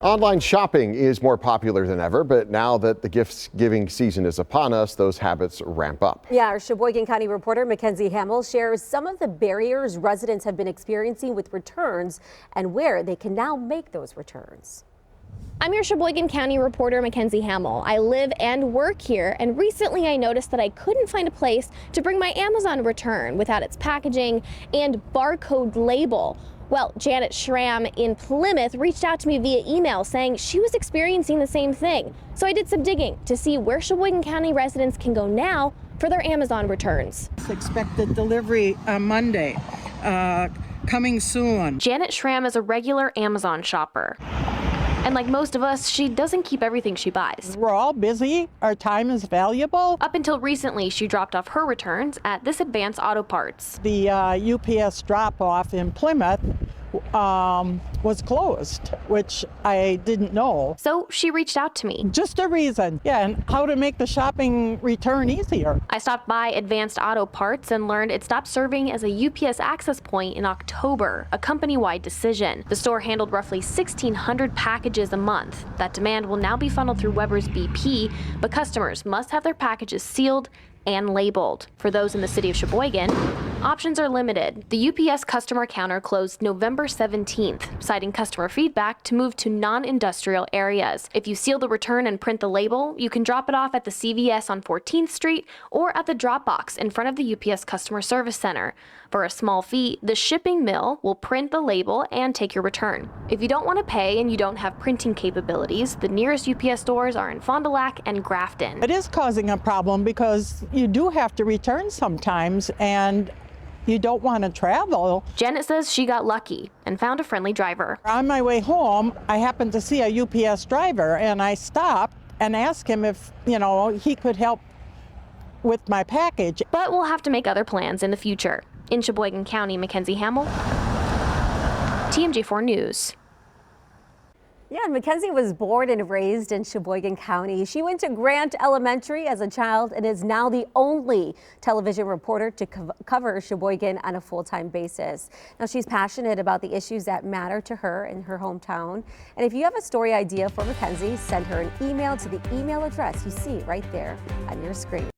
Online shopping is more popular than ever, but now that the gift-giving season is upon us, those habits ramp up. Yeah, our Sheboygan County reporter Mikenzie shares some of the barriers residents have been experiencing with returns and where they can now make those returns. I'm your Sheboygan County reporter Mikenzie. I live and work here, and recently I noticed that I couldn't find a place to bring my Amazon return without its packaging and barcode label. Well, Janet Schramm in Plymouth reached out to me via email saying she was experiencing the same thing. So I did some digging to see where Sheboygan County residents can go now for their Amazon returns. Expected delivery on Monday, coming soon. Janet Schramm is a regular Amazon shopper. And like most of us, she doesn't keep everything she buys. We're all busy. Our time is valuable. Up until recently, she dropped off her returns at this Advance Auto Parts. The UPS drop-off in Plymouth was closed, which I didn't know. So she reached out to me. Just a reason. Yeah, and how to make the shopping return easier. I stopped by Advanced Auto Parts and learned it stopped serving as a UPS access point in October, a company-wide decision. The store handled roughly 1,600 packages a month. That demand will now be funneled through Weber's BP, but customers must have their packages sealed and labeled. For those in the city of Sheboygan, options are limited. The UPS customer counter closed November 17th, citing customer feedback to move to non-industrial areas. If you seal the return and print the label, you can drop it off at the CVS on 14th Street or at the drop box in front of the UPS Customer Service Center. For a small fee, the shipping mill will print the label and take your return. If you don't want to pay and you don't have printing capabilities, the nearest UPS stores are in Fond du Lac and Grafton. It is causing a problem because you do have to return sometimes, and you don't want to travel. Janet says she got lucky and found a friendly driver. On my way home, I happened to see a UPS driver, and I stopped and asked him if, he could help with my package. But we'll have to make other plans in the future. In Sheboygan County, Mikenzie Hamill, TMJ4 News. Yeah, and Mikenzie was born and raised in Sheboygan County. She went to Grant Elementary as a child and is now the only television reporter to cover Sheboygan on a full-time basis. Now, she's passionate about the issues that matter to her in her hometown. And if you have a story idea for Mikenzie, send her an email to the email address you see right there on your screen.